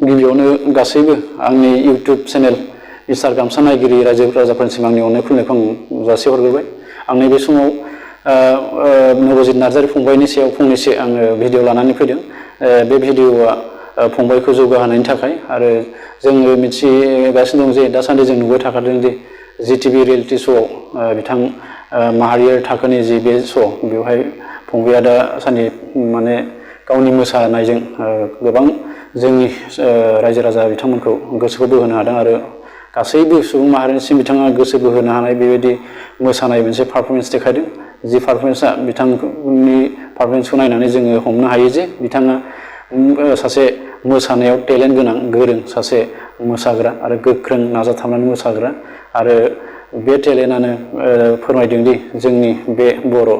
गिबियावनो गासैबो आंनि इउटिउब चेनेल मिस्टार गामसा नायगिरि रायजो राजाफोरनिसिम आंनि अननाय खुलुमनायखौ आं जासिहरग्रोबाय। आं नैबे समाव नबजित नार्जारी फंबायनि सायाव फंनैसो आङो भिडिअ लानानै फैदों। बे भिडिअआ फंबायखौ जौगाहोनायनि थाखाय आरो जोङो मिथिगासिनो दं जे दासान्दि जों नुबाय थाखादों जे जिटिभि रियेलिटि श'आव बिथां माहारियारि थाखोनि जि बे श' बेवहाय फंबाया दासान्दि माने गावनि मोसानायजों गोबां जोंनि रायजो राजा बिथांमोनखौ गोसोखौ बोहोनो हादों आरो गासैबो सुबुं माहारिनिसिम बिथाङा गोसो बोहोनो हानाय बेबायदि मोसानाय मोनसे पारफरमेन्स देखायदों। जि पारफरमेन्सआ बिथांनि पारफरमेन्सखौ नायनानै जोङो हमनो हायो जे बिथाङा सासे मोसानायाव टेलेन्ट गोनां गोरों सासे मोसाग्रा आरो गोख्रों नाजाथाबनानै मोसाग्रा आरो बे टेलेन्टआनो फोरमायदों दि जोंनि बे बर'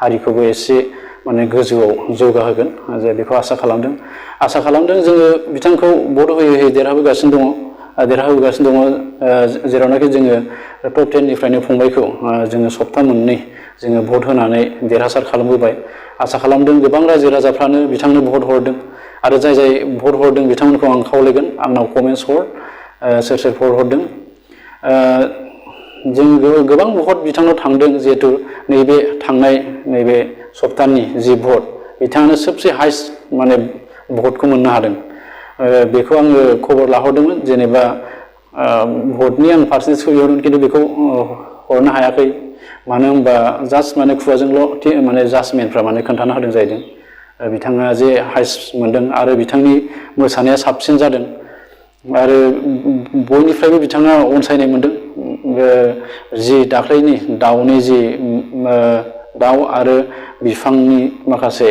हारिखौबो एसे माने गोजौआव जौगाहोगोन जे बेखौ आसा खालामदों जोङो बिथांखौ भट होयै देरहाबोगासिनो दङ जेरावनाखि जोङो टप 10 निफ्रायनो फंबायखौ जोङो सप्ता मोननै जोङो भट होनानै देरहासार खालामबोबाय। आसा खालामदों गोबां रायजो राजाफ्रानो बिथांनो भट हरदों आरो जाय भट हरदों बिथांमोनखौ आं खावलायगोन आंनाव कमेन्ट्स हर सोर भट हरदों। जों गोबां भट बिथांनाव थांदों जिहेतु नैबे थांनाय नैबे सप्तानि जि भट बिथाङानो सबसे हाइस्ट माने भटखौ मोननो हादों। बेखौ आङो खबर लाहरदोंमोन जेनेबा भटनि आं पार्सेन्टेजखौ बिहरदों खिन्थु बेखौ हरनो हायाखै मानो होनबा जास्ट माने खुगाजोंल' माने जाजमेन्टफ्रा माने खोन्थाना होदों जाहैदों बिथाङा जे हाइस्ट मोनदों आरो बिथांनि मोसानाया साबसिन जादों आरो बयनिफ्रायबो बिथाङा अनसायनाय मोनदों। जि दाख्लैनि दाउनि जि दाउ आरो बिफांनि माखासे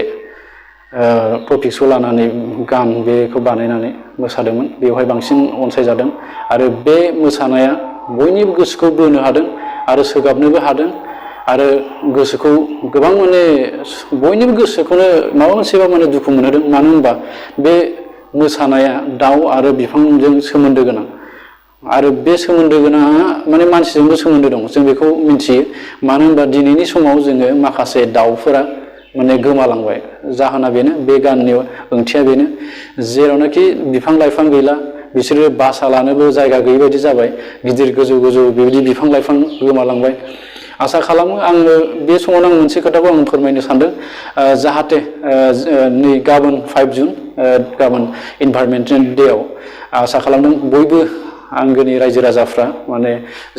टपिक्सखौ लानानै गान बेखौ बानायनानै मोसादोंमोन बेवहाय बांसिन अनसायजादों आरो बे मोसानाया बयनिबो गोसोखौ बोनो हादों आरो सोगाबनोबो हादों आरो गोसोखौ गोबां माने बयनिबो गोसोखौनो माबा मोनसेबा माने दुखु मोनहोदों मानो होनबा बे मोसानाया दाउ आरो बिफांजों सोमोन्दो गोनां आरो बे सोमोन्दो गोनाङा माने मानसिजोंबो सोमोन्दो दं जों बेखौ मिथियो मानो होनबा दिनैनि समाव जोङो माखासे दाउफोरा माने गोमालांबाय जाहोना बेनो बे गाननि ओंथिया बेनो जेरावनाखि बिफां लाइफां गैला बिसोरो बासा लानोबो जायगा गैयै बायदि जाबाय गिदिर गोजौ बेबायदि बिफां लाइफां गोमालांबाय। आसा खालामो आङो बे समावनो आं मोनसे खोथाखौ आं फोरमायनो सानदों जाहाथे नै गाबोन 5 जुन गाबोन इनभाइरनमेन्टेल डेआव आसा खालामदों बयबो आंगोनि रायजो राजाफ्रा माने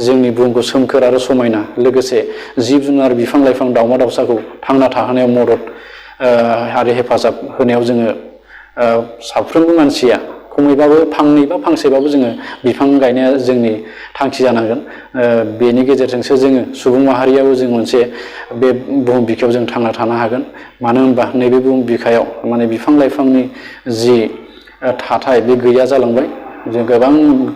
जोंनि बुहुमखौ सोमखोर आरो समायना लोगोसे जिब जुनार बिफां लाइफां दाउमा दाउसाखौ थांना थाहोनायाव मदद आरो हेफाजाब होनायाव जोङो साफ्रोमबो मानसिया खमैबाबो फांनै बा फांसेबाबो जोङो बिफां गायनाया जोंनि थांखि जानांगोन। बेनि गेजेरजोंसो जोङो सुबुं माहारियाबो जों मोनसे बे बुहुम बिखायाव जों थांना थानो हागोन मानो होनबा नैबे बुहुम बिखायाव माने बिफां लाइफांनि जि थाथाय बे गैया जालांबाय जों गोबां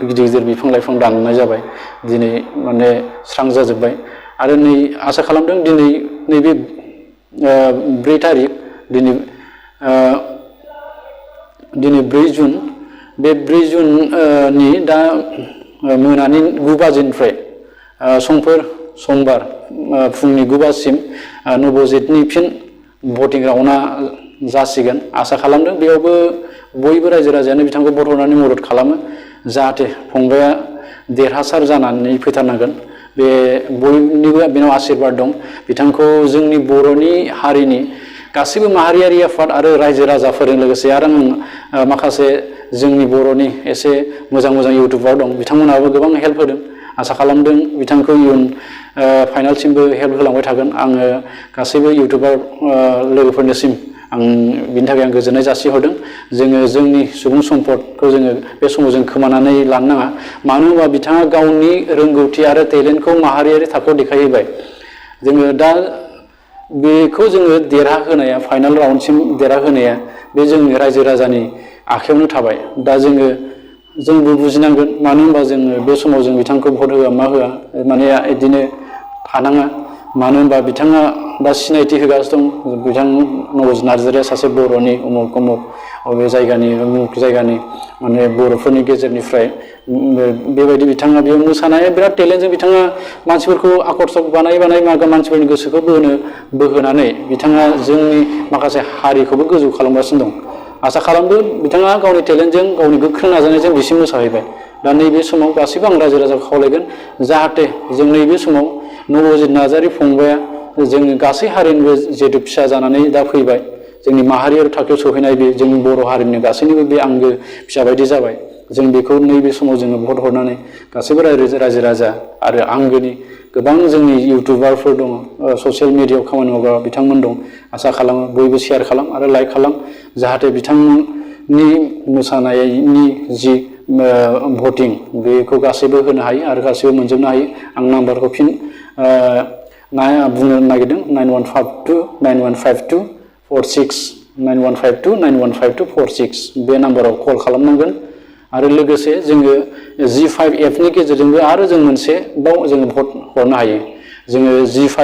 गिदिर गिदिर बिफां लाइफां दाननाय जाबाय दिनै माने स्रां जाजोब्बाय आरो नै आसा खालामदों दिनै नैबे 4 तारिख दिनै 4 जुन बे 4 जुननि दा मोनानि 9 बाजिनिफ्राय समबार फुंनि 9 बाजिसिम नबजितनि फिन भटिं राउन्डआ जासिगोन आसा खालामदों बेयावबो बयबो रायजो राजायानो बिथांखौ भट हरनानै मदद खालामो जाहाथे फंबाया देरहासार जानानै फैथारनांगोन बे बयनिबो बेनाव आशीर्बाद दं बिथांखौ जोंनि बर'नि हारिनि गासैबो माहारियारि आफाद आरो रायजो राजाफोरजों लोगोसे आरो आं माखासे जोंनि बर'नि एसे मोजां इउटुबार दं बिथांमोनाबो गोबां हेल्प होदों आसा खालामदों बिथांखौ इयुन फाइनालसिमबो हेल्प होलांबाय थागोन आङो गासैबो इउटुबार लोगोफोरनिसिम आं बिनि थाखाय आं गोजोननाय जासिहरदों जोङो जोंनि सुबुं सम्पदखौ जोङो बे समाव जों खोमानानै लानो नाङा मानो होनबा बिथाङा गावनि रोंगौथि आरो टेलेन्टखौ माहारियारि थाखोआव देखायहैबाय जोङो दा बेखौ जोङो देरहाहोनाया फाइनाल राउन्डसिम देरहाहोनाया बे जोंनि रायजो राजानि आखायावनो थाबाय दा जोंबो बुजिनांगोन मानो होनबा जोङो बे समाव जों बिथांखौ भट होआ मा होआ माने बिदिनो थानाङा मानो होनबा बिथाङा दा सिनायथि होगासिनो दं बिथां नबजित नार्जारीया सासे बर'नि उमुक बबे जायगानि माने बर'फोरनि गेजेरनिफ्राय बेबायदि बिथाङा बेयाव मोसानाया बिराद टेलेन्टजों बिथाङा मानसिफोरखौ आकर्षक बानाय मानसिफोरनि गोसोखौ बोहोनानै बिथाङा जोंनि माखासे हारिखौबो गोजौ खालामगासिनो दं आसा खालामदों बिथाङा गावनि टेलेन्टजों गावनि गोख्रों नाजानायजों बिसिम मोसाहैबाय दा नैबे समाव गासैबो आं रायजो राजाखौ खावलायगोन जाहाथे जों नैबे समाव नबजित नार्जारी फंबाया जोंनि गासै हारिनिबो जिहेतु फिसा जानानै दा फैबाय जोंनि माहारियारि थाखोआव सौहैनाय बे जोंनि बर' हारिनि गासैनिबो बे आंगो फिसा बायदि जाबाय जों बेखौ नैबे समाव जोङो भट हरनानै गासैबो रायजो राजा आरो आंगोनि गोबां जोंनि इउटुबारफोर दङ ससियेल मिडियायाव खामानि मावग्रा बिथांमोन दं आसा खालामो बयबो शेयार खालाम आरो लाइक खालाम जाहाथे बिथांनि मोसानायनि जि भटिं बेखौ गासैबो होनो हायो आरो गासैबो मोनजोबनो हायो आं नाम्बारखौ फिन बुंनो नागिरदों 9152915246 9152915246 बे नाम्बाराव कल खालामनांगोन आरो लोगोसे जोङो G5 एपनि गेजेरजोंबो आरो जों मोनसे बाव जोङो भट हरनो हायो जोङो G5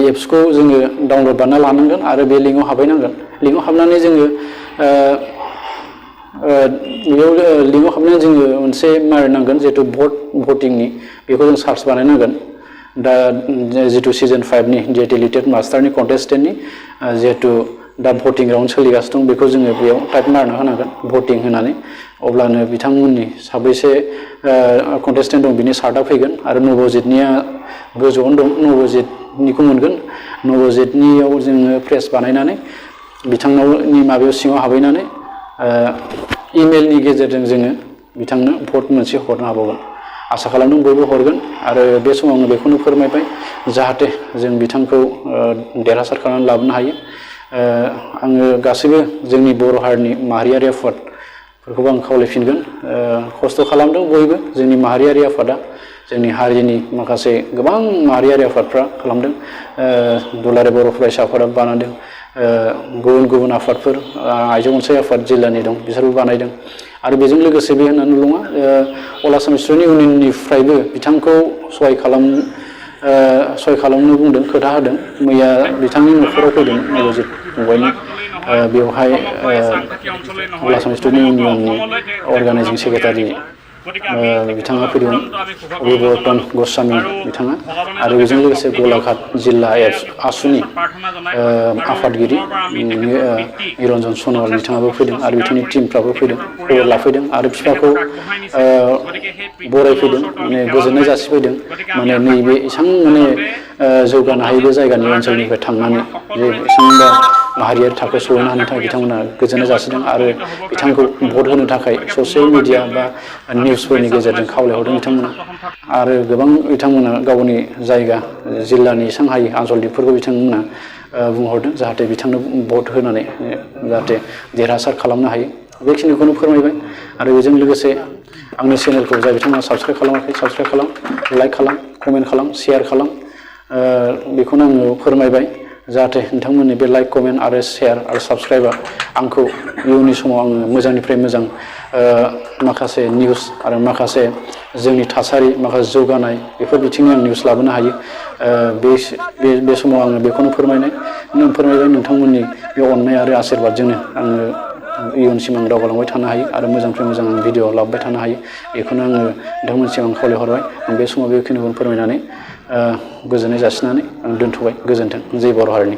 एप्सखौ जोङो डाउनलड बानायना लानांगोन आरो बे लिंकआव हाबहैनांगोन लिंकआव हाबनानै जोङो बेयाव लिंकआव हाबनानै जोङो मोनसे मारिनांगोन जिहेतु भटिंनि बेखौ जों सार्च बानायनांगोन दा जितु सिजन 5 नि डिलिटेड मास्टारनि कन्टेस्टेन्टनि जिहेतु दा भटिं राउन्ड सोलिगासिनो दं बेखौ जोङो बेयाव टाइप मारना होनांगोन भटिं होनानै अब्लानो बिथांमोननि साबैसे कन्टेस्टेन्ट दं बिनि सार्टआ फैगोन आरो नबजितनिया गोजौआवनो दं नबजितनिखौ मोनगोन नबजितनियाव जोङो प्रेस बानायनानै बिथांनावनि माबायाव सिङाव हाबहैनानै इमेलनि गेजेरजों जोङो बिथांनो भट मोनसे हरनो हाबावगोन आसा खालामदों बयबो हरगोन आरो बे समाव आङो बेखौनो फोरमायबाय जाहाथे जों बिथांखौ देरहासार खालामनानै लाबोनो हायो आङो गासैबो जोंनि बर' हारिनि माहारियारि आफादफोरखौबो आं खावलायफिनगोन खस्थ' खालामदों बयबो जोंनि माहारियारि आफादा जोंनि हारिनि माखासे गोबां माहारियारि आफादफ्रा खालामदों दुलाराय बर' फरायसा आफादा बानायदों गुबुन गुबुन आफादफोर आइजो अनसाय आफाद जिल्लानि दं बिसोरबो बानायदों आरो बेजों लोगोसे बे होननानै नङा अल आसाम स्टुडेन्ट इउनियननिफ्रायबो बिथांखौ सहाय खालामनो बुंदों खोथा होदों मैया बिथांनि न'खराव फैदों नबजित फंबायनि बेवहाय अल आसाम स्टुडेन्ट इउनियननि अर्गानाइजिं सेक्रेटारि बिथाङा फैदोंमोन अभिवर्तन गस्वामी बिथाङा आरो बेजों लोगोसे गलाघाट जिल्ला आसुनि आफादगिरि निरन्जन सनवाल बिथाङाबो फैदों आरो बिथांनि टिमफ्राबो फैदों खबर लाफैदों आरो बिफाखौ बरायफैदों माने गोजोननाय जासिफैदों माने नैबे एसां माने जौगानो हायै बे जायगानि ओनसोलनिफ्राय थांनानै जे एसांबा माहारियारि थाखोआव सहैनो हानो थाखाय बिथांमोना गोजोननाय जासिदों आरो बिथांखौ भट होनो थाखाय ससियेल मिडिया बा निउसफोरनि गेजेरजों खावलायहरदों बिथांमोना आरो गोबां बिथांमोना गावनि जायगा जिल्लानि एसां हायै आनसलिकफोरखौ बिथांमोना बुंहरदों जाहाथे बिथांनो भट होनानै जाहाथे देरहासार खालामनो हायो बेखिनिखौनो फोरमायबाय आरो बेजों लोगोसे आंनि चेनेलखौ जाय बिथांमोना साबस्क्राइब खालामाखै साबस्क्राइब खालाम लाइक खालाम कमेन्ट खालाम शेयार खालाम बेखौनो आङो फोरमायबाय जाहाथे नोंथांमोननि बे लाइक कमेन्ट आरो शेयार आरो साबस्क्राइबा आंखौ इयुननि समाव आङो मोजांनिफ्राय मोजां माखासे निउस आरो माखासे जोंनि थासारि माखासे जौगानाय बेफोर बिथिंनि आं निउस लाबोनो हायो बे समाव आङो बेखौनो फोरमायबाय नोंथांमोननि बे अननाय आरो आशीर्बादजोंनो आङो इयुनसिम आं दावगालांबाय थानो हायो आरो मोजांनिफ्राय मोजां आं भिडिअ लाबोबाय थानो हायो बेखौनो आङो नोंथांमोनसिम आं खावलायहरबाय आं बे समाव बेखिनिखौनो फोरमायनानै गोजोननाय जासिनानै आं दोनथ'बाय गोजोन्थों जय बर' हारिनि